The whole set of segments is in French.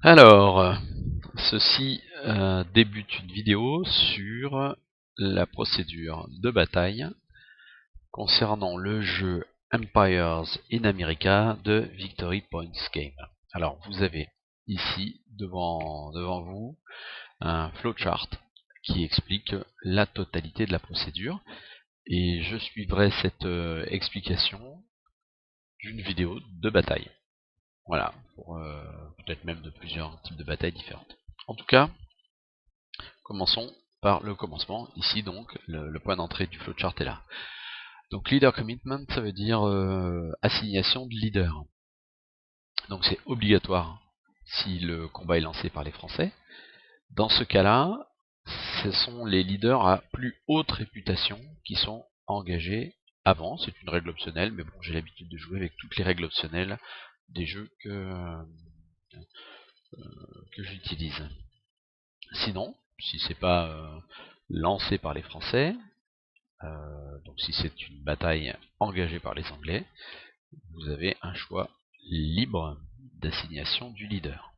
Alors, ceci débute une vidéo sur la procédure de bataille concernant le jeu Empires in America de Victory Points Game. Alors, vous avez ici devant vous un flowchart qui explique la totalité de la procédure et je suivrai cette explication d'une vidéo de bataille. Voilà, pour peut-être même de plusieurs types de batailles différentes. En tout cas, commençons par le commencement. Ici donc, le point d'entrée du flowchart est là. Donc leader commitment, ça veut dire assignation de leader. Donc c'est obligatoire si le combat est lancé par les Français. Dans ce cas-là, ce sont les leaders à plus haute réputation qui sont engagés avant. C'est une règle optionnelle, mais bon, j'ai l'habitude de jouer avec toutes les règles optionnelles des jeux que j'utilise. Sinon, si c'est pas lancé par les Français, donc si c'est une bataille engagée par les Anglais, vous avez un choix libre d'assignation du leader.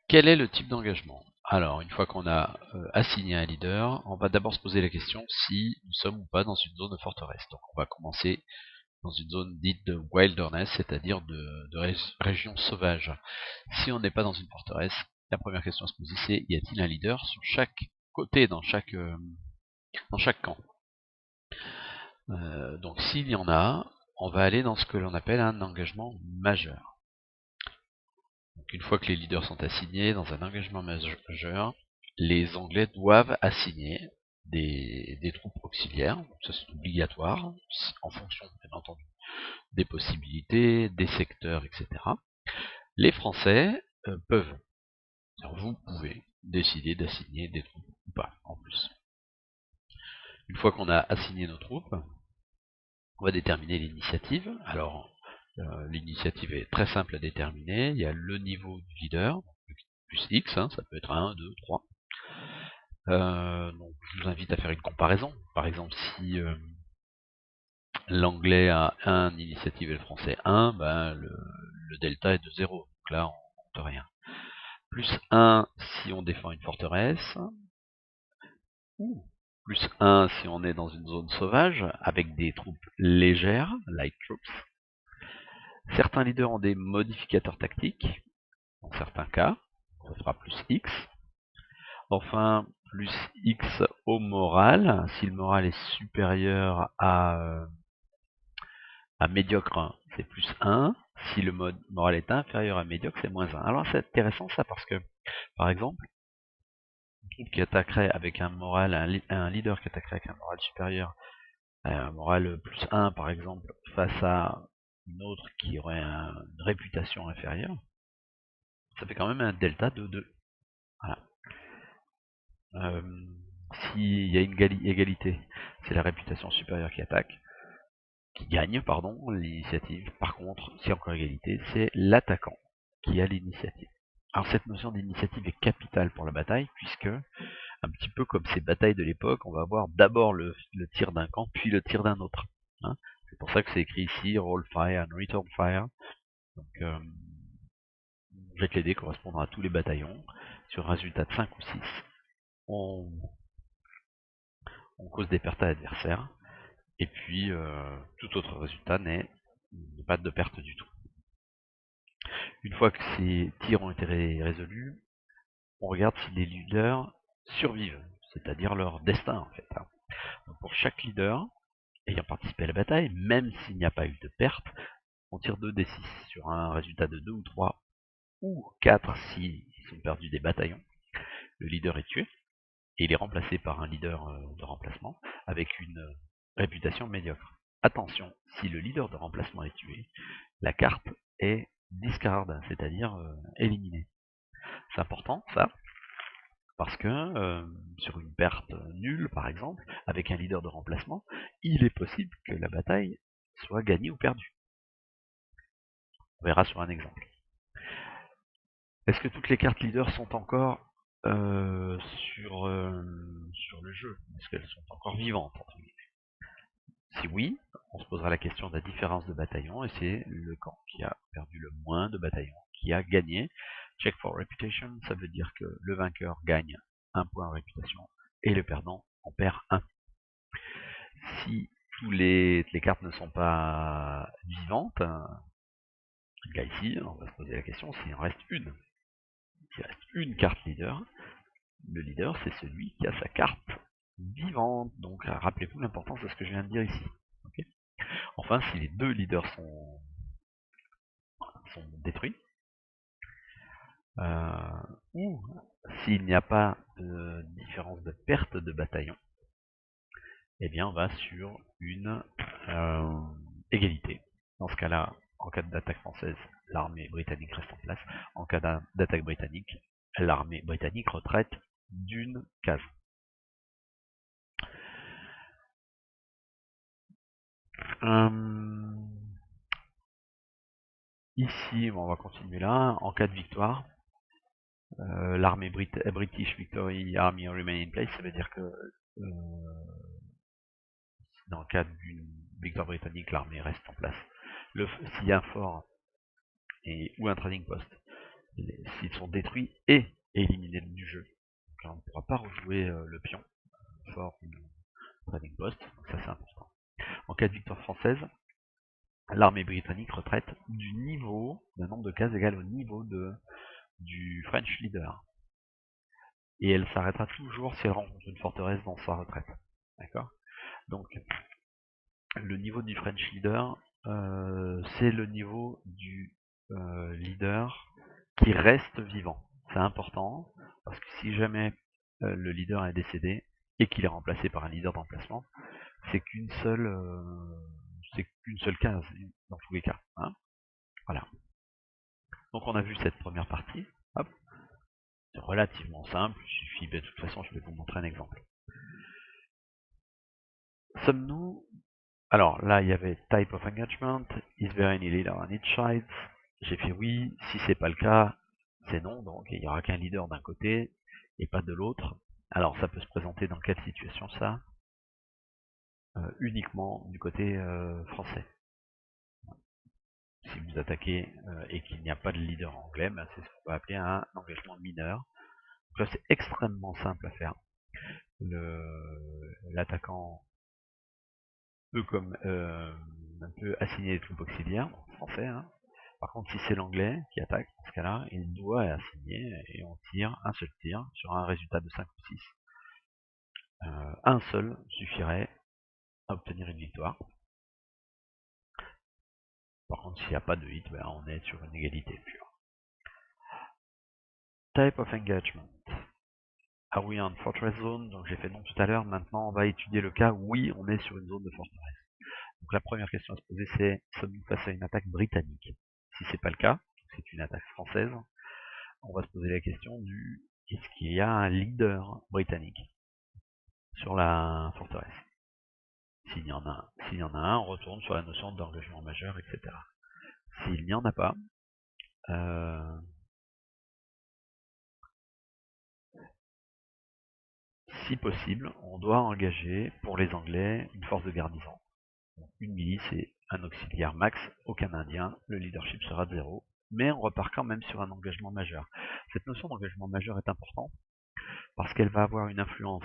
Quel est le type d'engagement? Alors, une fois qu'on a assigné un leader, on va d'abord se poser la question si nous sommes ou pas dans une zone de forteresse. Donc on va commencer dans une zone dite de wilderness, c'est-à-dire de région sauvage. Si on n'est pas dans une forteresse, la première question à se poser c'est y a-t-il un leader sur chaque côté dans chaque camp? Donc s'il y en a, on va aller dans ce que l'on appelle un engagement majeur. Donc une fois que les leaders sont assignés dans un engagement majeur, les Anglais doivent assigner des troupes auxiliaires. Donc ça c'est obligatoire, en fonction bien entendu des possibilités, des secteurs, etc. Les Français peuvent, vous pouvez décider d'assigner des troupes ou pas en plus. Une fois qu'on a assigné nos troupes, on va déterminer l'initiative. Alors, l'initiative est très simple à déterminer. Il y a le niveau du leader, plus X, hein, ça peut être 1, 2, 3. Donc, je vous invite à faire une comparaison. Par exemple, si l'anglais a 1 initiative et le français 1, ben, le delta est de 0. Donc là, on ne compte rien. Plus 1 si on défend une forteresse. Plus 1 si on est dans une zone sauvage, avec des troupes légères, light troops. Certains leaders ont des modificateurs tactiques, dans certains cas, ça sera plus X. Enfin, plus X au moral, si le moral est supérieur à médiocre, c'est plus 1. Si le moral est inférieur à médiocre, c'est moins 1. Alors c'est intéressant ça parce que, par exemple, une troupe qui attaquerait avec un moral, un leader qui attaquerait avec un moral supérieur, un moral plus 1 par exemple, face à une autre qui aurait une réputation inférieure, ça fait quand même un delta de 2. Voilà. S'il y a une égalité, c'est la réputation supérieure qui gagne, pardon, l'initiative. Par contre, si encore égalité, c'est l'attaquant qui a l'initiative. Alors cette notion d'initiative est capitale pour la bataille, puisque, un petit peu comme ces batailles de l'époque, on va avoir d'abord le tir d'un camp, puis le tir d'un autre. Hein, c'est pour ça que c'est écrit ici, roll fire and return fire. Donc, jette les dés correspondra à tous les bataillons. Sur un résultat de 5 ou 6, on cause des pertes à l'adversaire. Et puis, tout autre résultat n'est pas de perte du tout. Une fois que ces tirs ont été résolus, on regarde si les leaders survivent, c'est-à-dire leur destin en fait. Donc pour chaque leader ayant participé à la bataille, même s'il n'y a pas eu de perte, on tire 2d6 sur un résultat de 2 ou 3, ou 4 s'ils ont perdu des bataillons. Le leader est tué, et il est remplacé par un leader de remplacement avec une réputation médiocre. Attention, si le leader de remplacement est tué, la carte est discard, c'est-à-dire éliminée. C'est important ça, parce que sur une perte nulle par exemple, avec un leader de remplacement, il est possible que la bataille soit gagnée ou perdue. On verra sur un exemple. Est-ce que toutes les cartes leaders sont encore sur le jeu? Est-ce qu'elles sont encore vivantes entre guillemets? Si oui, on se posera la question de la différence de bataillon, et c'est le camp qui a perdu le moins de bataillons qui a gagné, Check for reputation, ça veut dire que le vainqueur gagne 1 point en réputation et le perdant en perd 1. Si les cartes ne sont pas vivantes, le cas ici, on va se poser la question s'il en reste une. S'il reste une carte leader, le leader c'est celui qui a sa carte vivante. Donc rappelez-vous l'importance de ce que je viens de dire ici. Okay, enfin, si les deux leaders sont détruits, ou s'il n'y a pas de différence de perte de bataillon, eh bien on va sur une égalité. Dans ce cas-là, en cas d'attaque française, l'armée britannique reste en place. En cas d'attaque britannique, l'armée britannique retraite d'une case. Ici, on va continuer là. En cas de victoire, l'armée British Victory Army remain in place, ça veut dire que dans le cas d'une victoire britannique, l'armée reste en place. S'il y a un fort ou un trading post, s'ils sont détruits et éliminés du jeu, donc là, on ne pourra pas rejouer le pion, fort ou trading post, donc ça c'est important. En cas de victoire française, l'armée britannique retraite d'un nombre de cases égal au niveau du French leader. Et elle s'arrêtera toujours si elle rencontre une forteresse dans sa retraite. D'accord? Donc, le niveau du French leader, c'est le niveau du leader qui reste vivant. C'est important, parce que si jamais le leader est décédé et qu'il est remplacé par un leader d'emplacement, c'est qu'une seule case dans tous les cas. Hein, voilà. Donc on a vu cette première partie. Hop. C'est relativement simple, il suffit, de toute façon je vais vous montrer un exemple. Sommes-nous... Alors là il y avait Type of Engagement, Is there any leader on each side? J'ai fait oui, si c'est pas le cas, c'est non, donc il n'y aura qu'un leader d'un côté et pas de l'autre. Alors ça peut se présenter dans quelle situation ça? Uniquement du côté français. Si vous attaquez et qu'il n'y a pas de leader anglais, ben c'est ce qu'on va appeler un engagement mineur. Donc là c'est extrêmement simple à faire. L'attaquant peut assigner les troupes auxiliaires, en français. Hein. Par contre, si c'est l'anglais qui attaque, dans ce cas-là, il doit assigner et on tire un seul tir sur un résultat de 5 ou 6. Un seul suffirait à obtenir une victoire. Par contre, s'il n'y a pas de hit, ben, on est sur une égalité pure. Type of engagement. Are we on fortress zone? Donc j'ai fait non tout à l'heure. Maintenant, on va étudier le cas où oui, on est sur une zone de forteresse. Donc la première question à se poser, c'est sommes-nous face à une attaque britannique? Si c'est pas le cas, c'est une attaque française, on va se poser la question du est-ce qu'il y a un leader britannique sur la forteresse? S'il y en a un, on retourne sur la notion d'engagement majeur, etc. S'il n'y en a pas, si possible, on doit engager pour les Anglais une force de garnison. Donc, une milice et un auxiliaire max, aucun indien, le leadership sera de 0, mais on repart quand même sur un engagement majeur. Cette notion d'engagement majeur est importante parce qu'elle va avoir une influence,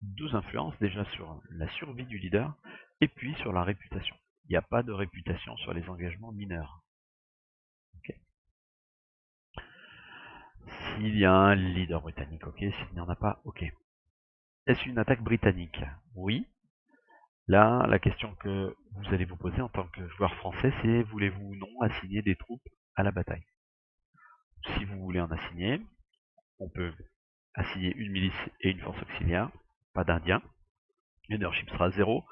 deux influences, déjà sur la survie du leader et puis sur la réputation. Il n'y a pas de réputation sur les engagements mineurs. Okay. S'il y a un leader britannique, ok. S'il n'y en a pas, ok. Est-ce une attaque britannique? Oui. Là, la question que vous allez vous poser en tant que joueur français, c'est voulez-vous ou non assigner des troupes à la bataille? Si vous voulez en assigner, on peut assigner une milice et une force auxiliaire, pas d'indiens. Leadership sera 0,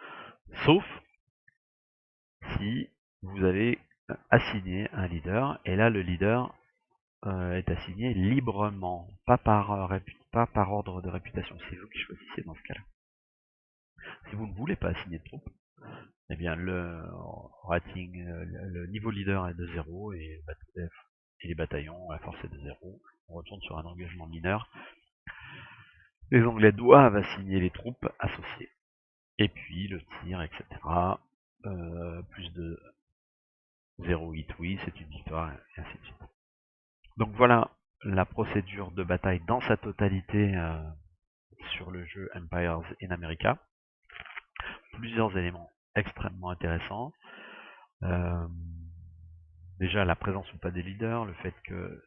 sauf si vous avez assigné un leader, et là le leader est assigné librement, pas par ordre de réputation. C'est vous qui choisissez dans ce cas-là. Si vous ne voulez pas assigner de troupes, eh bien le rating, le niveau leader est de 0 et les bataillons, la force est de 0. On retourne sur un engagement mineur. Les Anglais doivent assigner les troupes associées. Et puis le tir, etc. Plus de 0 hit, oui, c'est une victoire, et ainsi de suite. Donc voilà la procédure de bataille dans sa totalité sur le jeu Empires in America. Plusieurs éléments extrêmement intéressants. Déjà la présence ou pas des leaders, le fait que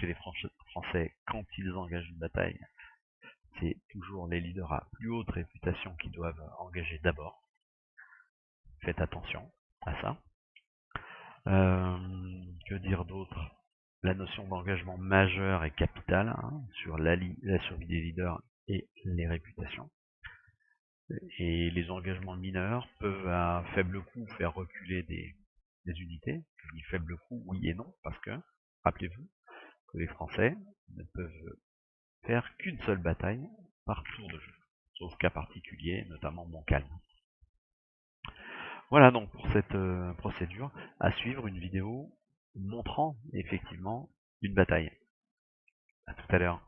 chez les Français, quand ils engagent une bataille, c'est toujours les leaders à plus haute réputation qui doivent engager d'abord. Faites attention à ça. Que dire d'autre? La notion d'engagement majeur et capital sur la survie des leaders et les réputations. Et les engagements mineurs peuvent à faible coût faire reculer des unités. Je dis faible coût, oui et non, parce que, rappelez-vous, que les Français ne peuvent faire qu'une seule bataille par tour de jeu, sauf cas particulier, notamment Montcalm. Voilà donc pour cette procédure. À suivre une vidéo montrant effectivement une bataille. À tout à l'heure.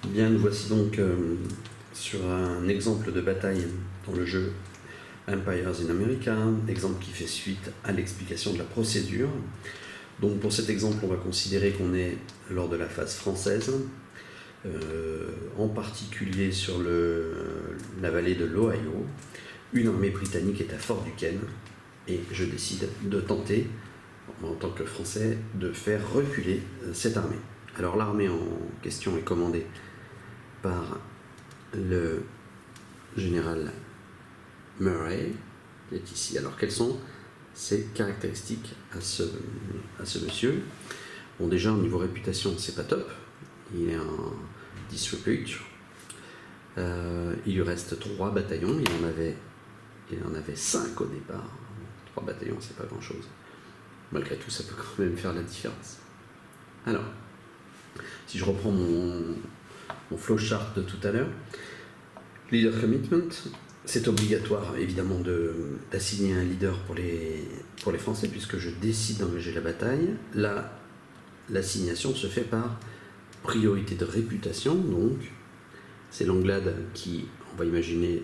Bien, nous voici donc sur un exemple de bataille dans le jeu Empires in America, exemple qui fait suite à l'explication de la procédure. Donc pour cet exemple, on va considérer qu'on est lors de la phase française, en particulier sur la vallée de l'Ohio. Une armée britannique est à Fort Duquesne et je décide de tenter, en tant que Français, de faire reculer cette armée. Alors l'armée en question est commandée par le général Murray, qui est ici. Alors quelles sont ses caractéristiques à ce monsieur? Bon, déjà au niveau réputation, c'est pas top. Il est en disrepute. Il lui reste 3 bataillons. Il en avait 5 au départ. 3 bataillons, c'est pas grand chose. Malgré tout, ça peut quand même faire la différence. Alors, si je reprends mon flowchart de tout à l'heure, leader commitment, c'est obligatoire évidemment d'assigner un leader pour les Français, puisque je décide d'engager la bataille. Là, l'assignation se fait par priorité de réputation, donc c'est l'Anglade qui, on va imaginer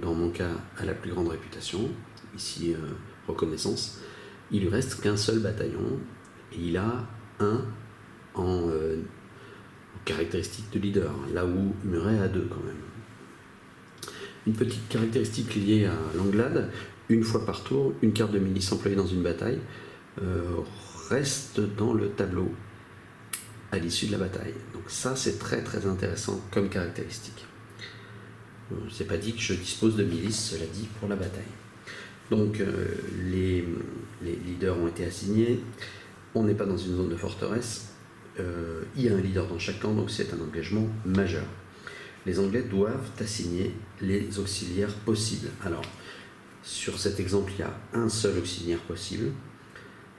dans mon cas, a la plus grande réputation, ici reconnaissance. Il lui reste qu'un seul bataillon, et il a un en caractéristique de leader, là où Murray a 2 quand même. Une petite caractéristique liée à l'Anglade, une fois par tour, une carte de milice employée dans une bataille reste dans le tableau à l'issue de la bataille. Donc ça, c'est très très intéressant comme caractéristique. C'est pas dit que je dispose de milice, cela dit, pour la bataille. Donc les leaders ont été assignés, on n'est pas dans une zone de forteresse, il y a un leader dans chaque camp, donc c'est un engagement majeur. Les Anglais doivent assigner les auxiliaires possibles. Alors, sur cet exemple, il y a un seul auxiliaire possible.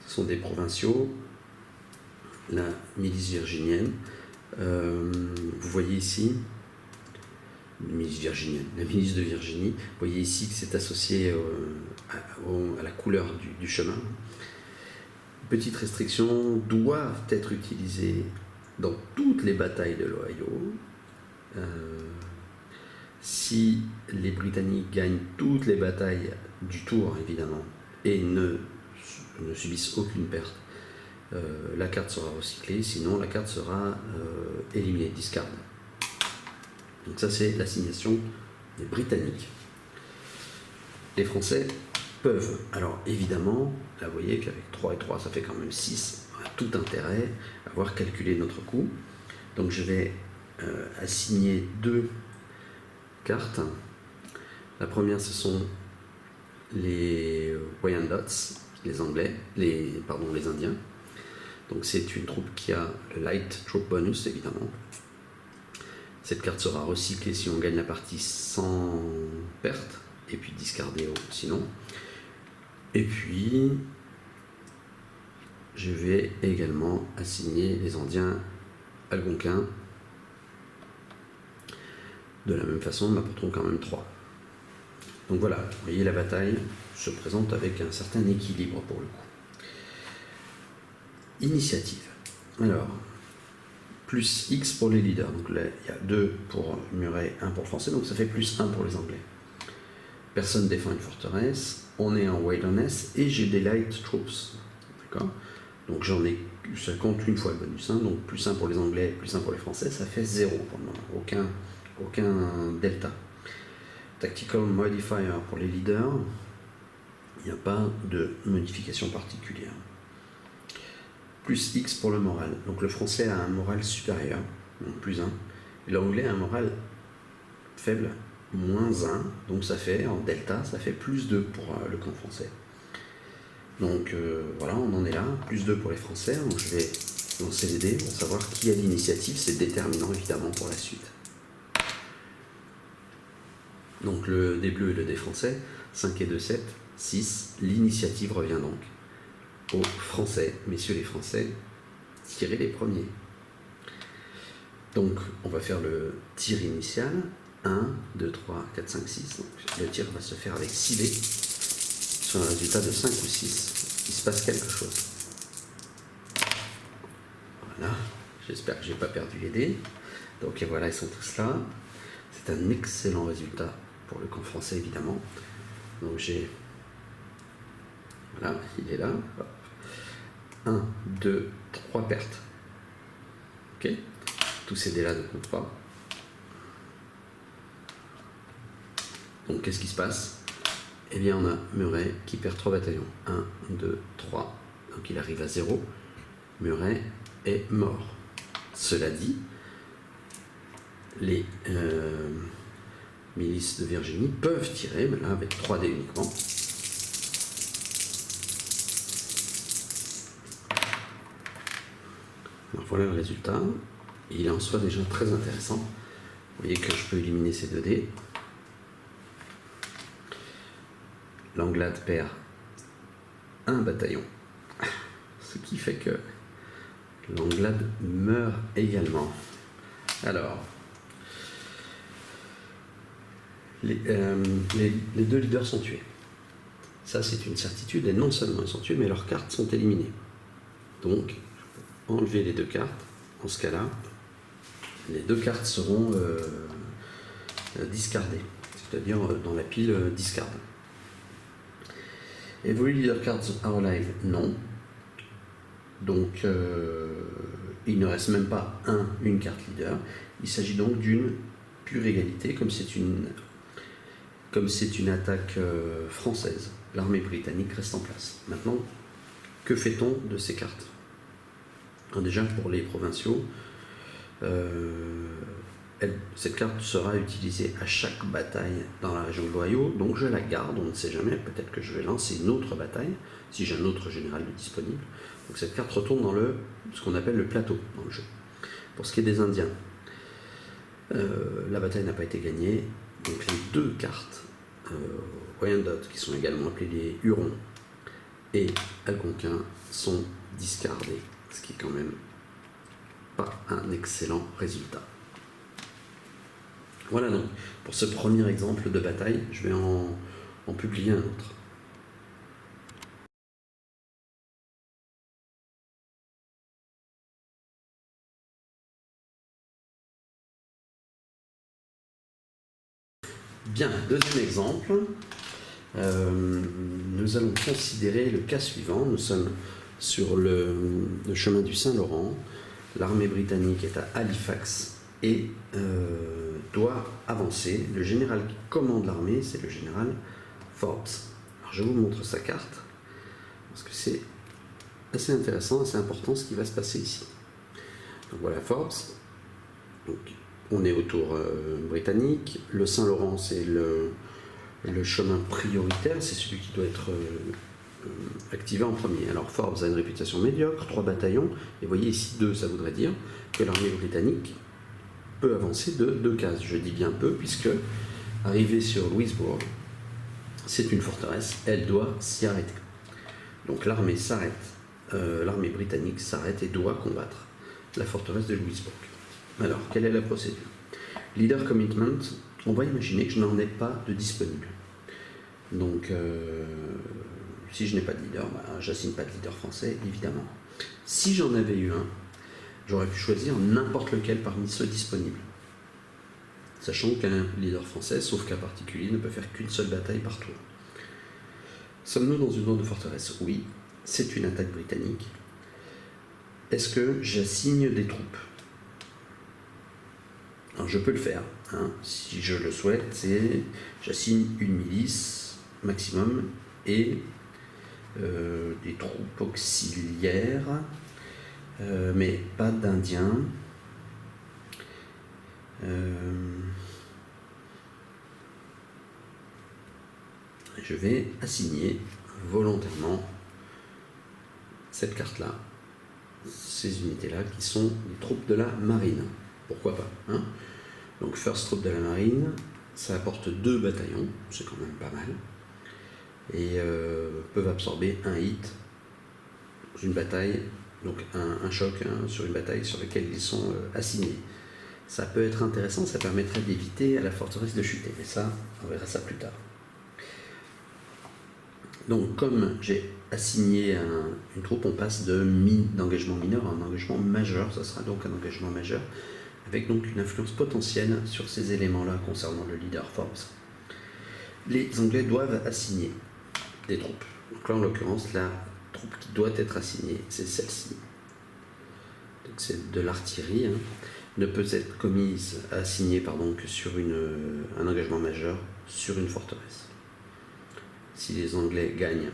Ce sont des provinciaux, la milice virginienne. Vous voyez ici, la milice virginienne, la milice de Virginie. Vous voyez ici que c'est associé à la couleur du chemin. Petites restrictions doivent être utilisées dans toutes les batailles de l'Ohio. Si les Britanniques gagnent toutes les batailles du tour, évidemment, et ne subissent aucune perte, la carte sera recyclée, sinon la carte sera éliminée, discard. Donc ça, c'est l'assignation des Britanniques. Les Français peuvent, alors évidemment, là vous voyez qu'avec 3 et 3, ça fait quand même 6, on a tout intérêt à avoir calculé notre coût. Donc je vais assigner 2 cartes. La première, ce sont les Wyandots, les Anglais, les Indiens. Donc c'est une troupe qui a le Light Troop Bonus, évidemment. Cette carte sera recyclée si on gagne la partie sans perte, et puis discardée sinon. Et puis, je vais également assigner les Indiens algonquins. De la même façon, nous m'apporteront quand même 3. Donc voilà, vous voyez, la bataille se présente avec un certain équilibre pour le coup. Initiative. Alors, plus X pour les leaders. Donc là, il y a 2 pour Murray, 1 pour le français, donc ça fait plus 1 pour les anglais. Personne défend une forteresse, on est en wilderness et j'ai des light troops. D'accord? Donc ça compte une fois le bonus 1, donc plus 1 pour les anglais, plus 1 pour les français, ça fait 0 pour le moment, aucun delta. Tactical modifier pour les leaders, il n'y a pas de modification particulière. Plus X pour le moral. Donc le français a un moral supérieur, donc plus 1. Et l'anglais a un moral faible, moins 1. Donc ça fait, en delta, ça fait plus 2 pour le camp français. Donc voilà, on en est là. Plus 2 pour les français. Donc je vais lancer les dés pour savoir qui a l'initiative. C'est déterminant évidemment pour la suite. Donc le dé bleu et le dé français. 5 et 2, 7, 6. L'initiative revient donc aux Français. Messieurs les Français, tirez les premiers. Donc, on va faire le tir initial. 1, 2, 3, 4, 5, 6. Donc, le tir va se faire avec 6 dés. Sur un résultat de 5 ou 6, il se passe quelque chose. Voilà. J'espère que je n'ai pas perdu les dés. Donc, et voilà, ils sont tous là. C'est un excellent résultat pour le camp français, évidemment. Donc, j'ai... Voilà, il est là. Hop. 1, 2, 3 pertes. Ok. Tous ces dés-là ne comptent pas. Donc, qu'est-ce qui se passe? Eh bien, on a Murray qui perd 3 bataillons. 1, 2, 3. Donc, il arrive à 0. Murray est mort. Cela dit, les milices de Virginie peuvent tirer, mais là, avec 3 dés uniquement. Alors, voilà le résultat. Il est en soi déjà très intéressant. Vous voyez que je peux éliminer ces 2 dés. L'Anglade perd 1 bataillon. Ce qui fait que l'Anglade meurt également. Alors, les 2 leaders sont tués. Ça, c'est une certitude. Et non seulement ils sont tués, mais leurs cartes sont éliminées. Donc, enlever les 2 cartes. En ce cas-là, les 2 cartes seront discardées, c'est-à-dire dans la pile discard. Every leader cards are alive, non. Donc, il ne reste même pas une carte leader. Il s'agit donc d'une pure égalité, comme c'est une attaque française. L'armée britannique reste en place. Maintenant, que fait-on de ces cartes? Alors déjà, pour les provinciaux, cette carte sera utilisée à chaque bataille dans la région de l'Ohio, donc je la garde, on ne sait jamais, peut-être que je vais lancer une autre bataille, si j'ai un autre général de disponible. Donc cette carte retourne dans ce qu'on appelle le plateau dans le jeu. Pour ce qui est des Indiens, la bataille n'a pas été gagnée, donc les 2 cartes, Wyandot, qui sont également appelés les Hurons, et Algonquins, sont discardées, ce qui est quand même pas un excellent résultat. Voilà donc pour ce premier exemple de bataille, je vais en publier un autre. Bien, deuxième exemple, nous allons considérer le cas suivant. Nous sommes sur le chemin du Saint-Laurent, l'armée britannique est à Halifax et doit avancer. Le général qui commande l'armée, c'est le général Forbes. Alors je vous montre sa carte, parce que c'est assez intéressant, assez important ce qui va se passer ici. Donc voilà Forbes. Donc, on est au tour britannique. Le Saint-Laurent, c'est le chemin prioritaire, c'est celui qui doit être activé en premier. Alors Forbes a une réputation médiocre, 3 bataillons, et vous voyez ici 2, ça voudrait dire que l'armée britannique peut avancer de 2 cases. Je dis bien peu, puisque arrivé sur Louisbourg, c'est une forteresse, elle doit s'y arrêter. Donc l'armée s'arrête, l'armée britannique s'arrête et doit combattre la forteresse de Louisbourg. Alors, quelle est la procédure? Leader commitment, on va imaginer que je n'en ai pas de disponible. Donc, si je n'ai pas de leader, j'assigne pas de leader français, évidemment. Si j'en avais eu un, j'aurais pu choisir n'importe lequel parmi ceux disponibles. Sachant qu'un leader français, sauf cas particulier, ne peut faire qu'une seule bataille par tour. Sommes-nous dans une zone de forteresse? Oui, c'est une attaque britannique. Est-ce que j'assigne des troupes? Alors je peux le faire, hein. Si je le souhaite, j'assigne une milice maximum et des troupes auxiliaires, mais pas d'Indiens. Je vais assigner volontairement cette carte-là, ces unités-là qui sont les troupes de la marine. Pourquoi pas, hein? Donc first troupes de la marine, ça apporte 2 bataillons, c'est quand même pas mal, et peuvent absorber un hit dans une bataille, donc un choc, hein, sur une bataille sur laquelle ils sont assignés. Ça peut être intéressant, ça permettrait d'éviter à la forteresse de chuter, mais ça, on verra ça plus tard. Donc comme j'ai assigné une troupe, on passe d'engagement mineur à un engagement majeur, ça sera donc un engagement majeur, avec donc une influence potentielle sur ces éléments-là concernant le leader Forbes. Les Anglais doivent assigner des troupes. Donc là, en l'occurrence, la troupe qui doit être assignée, c'est celle-ci. Donc c'est de l'artillerie, hein. Ne peut être assignée que sur un engagement majeur sur une forteresse. Si les Anglais gagnent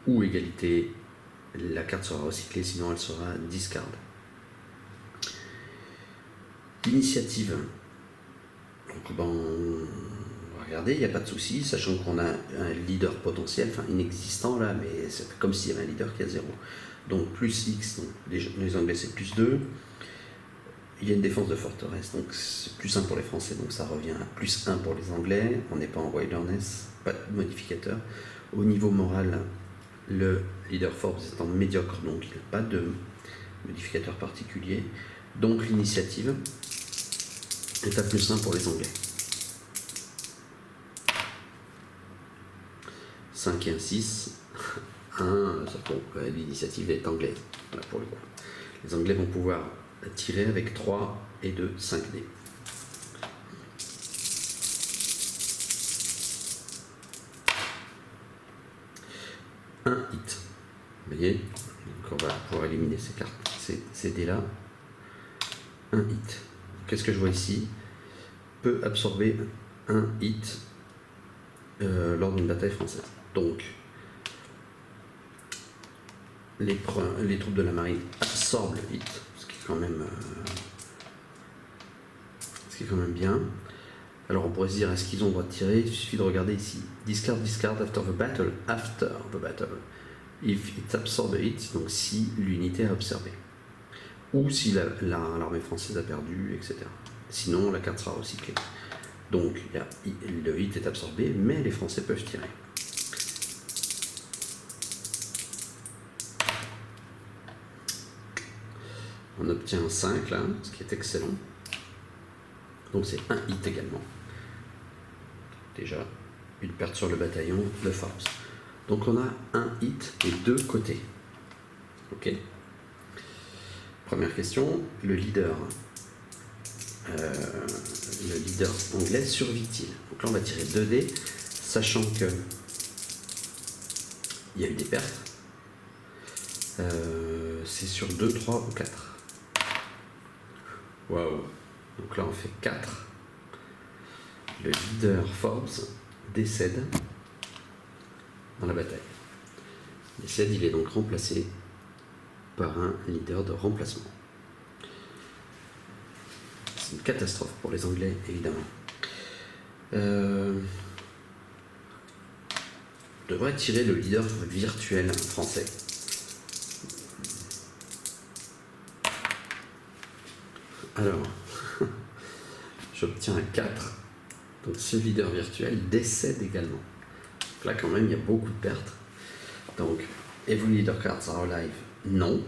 ou égalité, la carte sera recyclée, sinon elle sera discard. L'initiative, donc on va regarder, il n'y a pas de souci, sachant qu'on a un leader potentiel, enfin inexistant là, mais c'est comme s'il y avait un leader qui a 0. Donc plus X, donc les Anglais c'est plus 2. Il y a une défense de forteresse, donc c'est plus 1 pour les Français, donc ça revient à plus 1 pour les Anglais. On n'est pas en wilderness, pas de modificateur. Au niveau moral, le leader Forbes étant médiocre, donc il n'a pas de modificateur particulier. Donc l'initiative est à plus 1 pour les Anglais. 5 et un 6, 1, l'initiative est anglaise, voilà pour le coup. Les Anglais vont pouvoir tirer avec 3 et 2, 5 dés. Un hit. Vous voyez, donc on va pouvoir éliminer ces cartes, ces dés-là. Un hit. Qu'est-ce que je vois ici? Peut absorber un hit lors d'une bataille française. Donc, les troupes de la marine absorbent le hit, ce qui est quand même bien. Alors on pourrait se dire, est-ce qu'ils ont le droit de tirer? Il suffit de regarder ici. Discard after the battle. If it absorbs a hit, donc si l'unité a observé. Ou si l'armée française a perdu, etc. Sinon, la carte sera recyclée. Donc, le hit est absorbé, mais les Français peuvent tirer. On obtient un 5 là, ce qui est excellent. Donc c'est un hit également. Déjà, une perte sur le bataillon de Forbes. Donc on a un hit des 2 côtés. Ok. Première question, le leader anglais survit-il? Donc là on va tirer 2 dés, sachant que il y a eu des pertes. C'est sur 2, 3 ou 4. Waouh. Donc là on fait 4. Le leader Forbes décède dans la bataille. Il est donc remplacé par un leader de remplacement. C'est une catastrophe pour les Anglais, évidemment. On devrait tirer le leader virtuel français. Alors, j'obtiens un 4. Donc ce leader virtuel décède également. Donc là, quand même, il y a beaucoup de pertes. Donc, every leader cards are alive, non.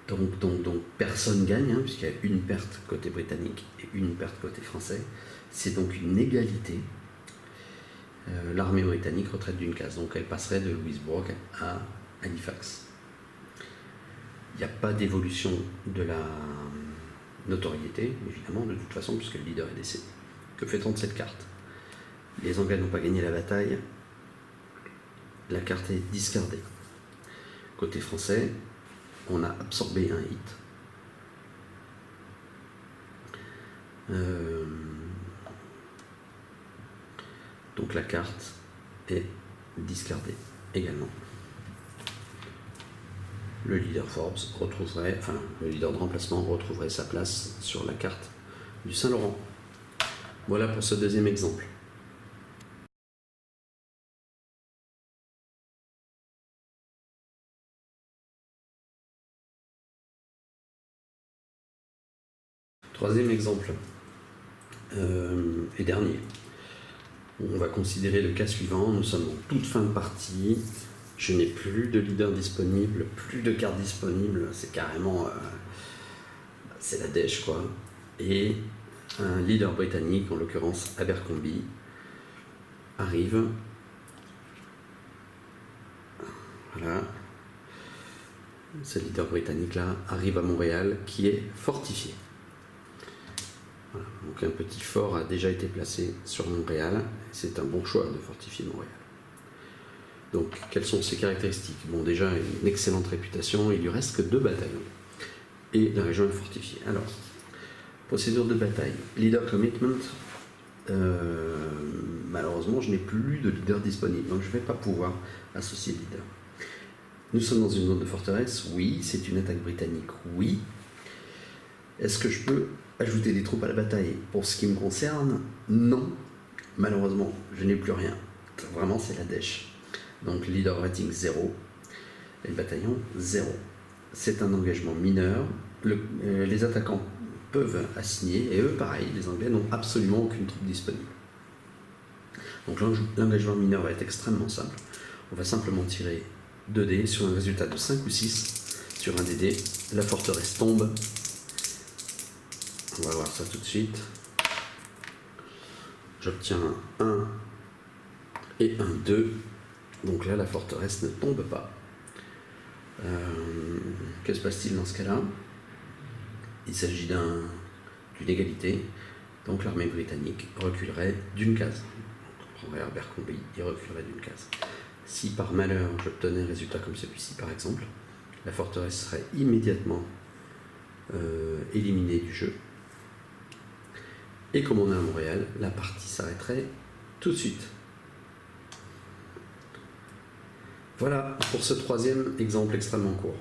Donc personne gagne, hein, puisqu'il y a une perte côté britannique et une perte côté français. C'est donc une égalité. l'armée britannique retraite d'une case. Donc elle passerait de Louisbourg à Halifax. Il n'y a pas d'évolution de la notoriété, évidemment, de toute façon, puisque le leader est décédé. Que fait-on de cette carte? Les Anglais n'ont pas gagné la bataille. La carte est discardée. Côté français, on a absorbé un hit. Donc la carte est discardée également. Le leader Forbes retrouverait, enfin le leader de remplacement retrouverait sa place sur la carte du Saint-Laurent. Voilà pour ce deuxième exemple. Troisième exemple et dernier. On va considérer le cas suivant. Nous sommes en toute fin de partie. Je n'ai plus de leader disponible, plus de carte disponible. C'est carrément... c'est la dèche, quoi. Et un leader britannique, en l'occurrence Abercrombie, arrive. Voilà. Ce leader britannique-là arrive à Montréal, qui est fortifié. Voilà. Donc un petit fort a déjà été placé sur Montréal. C'est un bon choix de fortifier Montréal. Donc, quelles sont ses caractéristiques? Bon, déjà, une excellente réputation, il lui reste que 2 bataillons. Et la région est fortifiée. Alors, procédure de bataille. Leader commitment. Malheureusement, je n'ai plus de leader disponible, donc je ne vais pas pouvoir associer leader. Nous sommes dans une zone de forteresse. Oui. C'est une attaque britannique. Oui. Est-ce que je peux ajouter des troupes à la bataille? Pour ce qui me concerne, non. Malheureusement, je n'ai plus rien. Vraiment, c'est la dèche. Donc leader rating 0 et le bataillon 0. C'est un engagement mineur. Les attaquants peuvent assigner, et eux pareil, les Anglais n'ont absolument aucune troupe disponible. Donc l'engagement mineur va être extrêmement simple. On va simplement tirer 2 dés sur un résultat de 5 ou 6. Sur un des dés, la forteresse tombe. On va voir ça tout de suite. J'obtiens un 1 et un 2. Donc là, la forteresse ne tombe pas. Que se passe-t-il dans ce cas-là? Il s'agit d'une égalité. Donc l'armée britannique reculerait d'une case. On prendrait Abercrombie, il reculerait d'une case. Si par malheur j'obtenais un résultat comme celui-ci, par exemple, la forteresse serait immédiatement éliminée du jeu. Et comme on est à Montréal, la partie s'arrêterait tout de suite. Voilà pour ce troisième exemple extrêmement court.